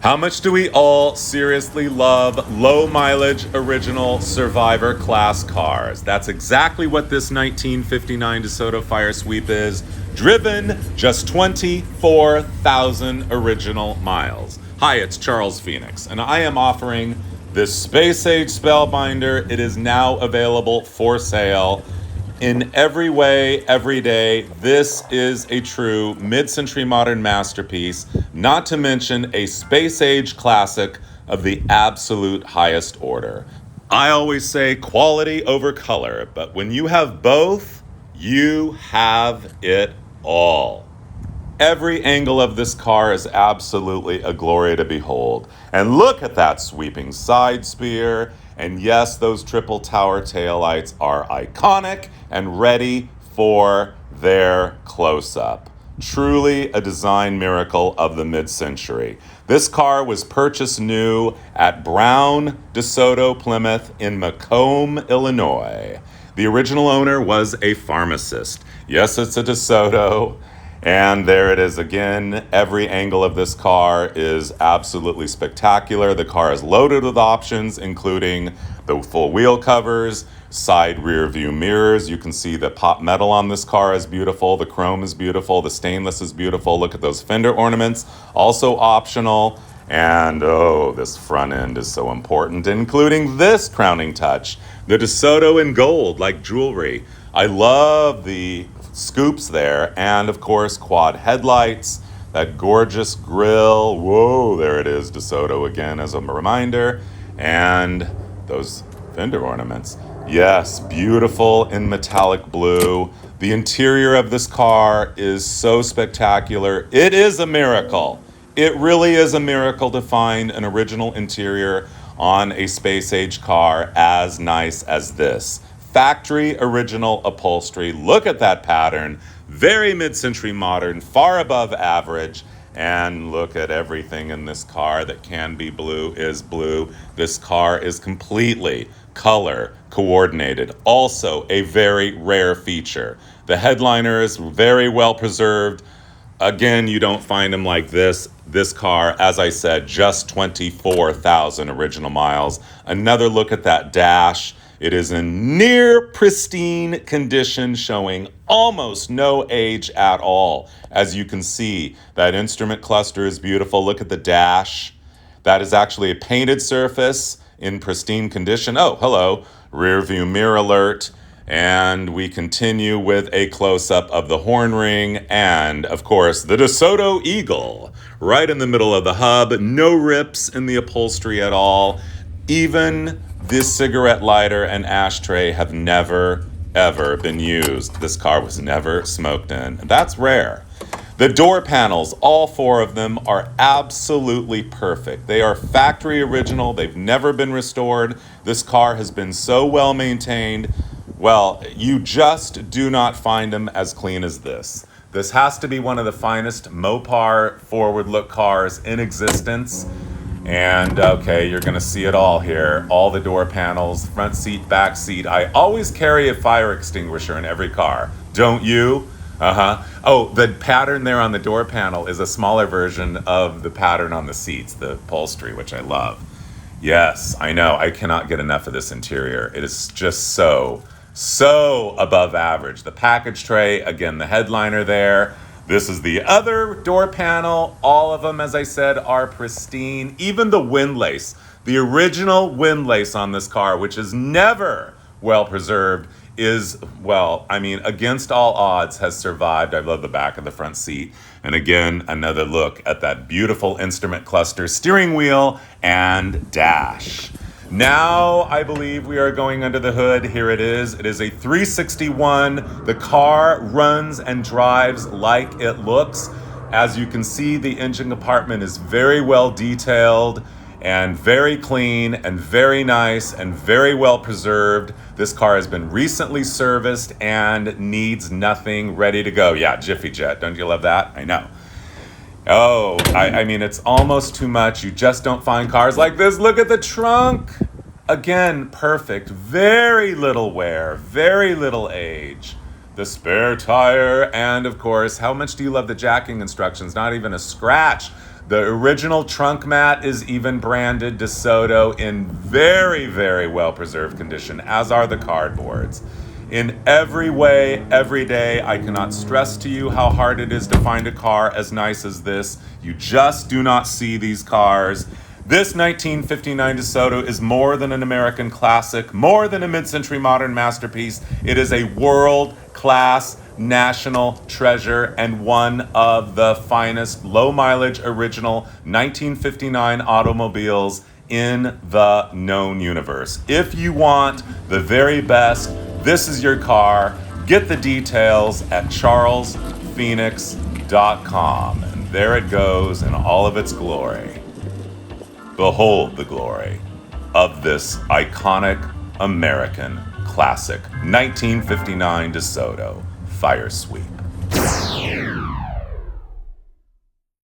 How much do we all seriously love low mileage original Survivor class cars? That's exactly what this 1959 DeSoto Firesweep is, driven just 24,000 original miles. Hi, it's Charles Phoenix, and I am offering this space age spellbinder. It is now available for sale. In every way, every day, this is a true mid-century modern masterpiece, not to mention a space-age classic of the absolute highest order. I always say quality over color, but when you have both, you have it all. Every angle of this car is absolutely a glory to behold. And look at that sweeping side spear. And yes, those triple tower taillights are iconic and ready for their close-up. Truly a design miracle of the mid-century. This car was purchased new at Brown DeSoto Plymouth in Macomb, Illinois. The original owner was a pharmacist. Yes, it's a DeSoto. And there it is again. Every angle of this car is absolutely spectacular. The car is loaded with options, including the full wheel covers, side rear view mirrors. You can see the pop metal on this car is beautiful. The chrome is beautiful. The stainless is beautiful. Look at those fender ornaments, also optional. And oh, this front end is so important, including this crowning touch, the DeSoto in gold, like jewelry. I love the scoops there, and of course quad headlights, that gorgeous grille. Whoa, there it is, DeSoto again as a reminder, and those fender ornaments. Yes, beautiful in metallic blue. The interior of this car is so spectacular. It is a miracle. It really is a miracle to find an original interior on a space age car as nice as this. Factory original upholstery. Look at that pattern. Very mid-century modern, far above average. And look at everything in this car that can be blue is blue. This car is completely color coordinated. Also a very rare feature. The headliner is very well preserved. Again, you don't find them like this. This car, as I said, just 24,000 original miles. Another look at that dash. It is in near pristine condition, showing almost no age at all. As you can see, that instrument cluster is beautiful. Look at the dash. That is actually a painted surface in pristine condition. Oh, hello, rear view mirror alert. And we continue with a close-up of the horn ring and, of course, the DeSoto Eagle right in the middle of the hub. No rips in the upholstery at all. Even this cigarette lighter and ashtray have never, ever been used. This car was never smoked in. That's rare. The door panels, all four of them, are absolutely perfect. They are factory original. They've never been restored. This car has been so well maintained. Well, you just do not find them as clean as this. This has to be one of the finest Mopar forward look cars in existence. And okay, you're gonna see it all here. All the door panels, front seat, back seat. I always carry a fire extinguisher in every car. Don't you? Oh, the pattern there on the door panel is a smaller version of the pattern on the seats, the upholstery, which I love. Yes, I know. I cannot get enough of this interior. It is just so above average. The package tray, again, the headliner there. This is the other door panel. All of them, as I said, are pristine. Even the windlace, the original windlace on this car, which is never well preserved, is, well, I mean, against all odds, has survived. I love the back of the front seat. And again, another look at that beautiful instrument cluster, steering wheel, and dash. Now, I believe we are going under the hood. Here it is. It is a 361. The car runs and drives like it looks. As you can see, the engine compartment is very well detailed and very clean and very nice and very well preserved. This car has been recently serviced and needs nothing, ready to go. Yeah, Jiffy Jet. Don't you love that? I know. Oh, I mean, it's almost too much. You just don't find cars like this. Look at the trunk. Again, perfect. Very little wear, very little age. The spare tire, and of course, how much do you love the jacking instructions? Not even a scratch. The original trunk mat is even branded DeSoto in very, very well-preserved condition, as are the cardboards. In every way, every day, I cannot stress to you how hard it is to find a car as nice as this. You just do not see these cars. This 1959 DeSoto is more than an American classic, more than a mid-century modern masterpiece. It is a world-class national treasure and one of the finest low-mileage original 1959 automobiles in the known universe. If you want the very best, this is your car. Get the details at charlesphoenix.com. And there it goes in all of its glory. Behold the glory of this iconic American classic 1959 DeSoto Firesweep.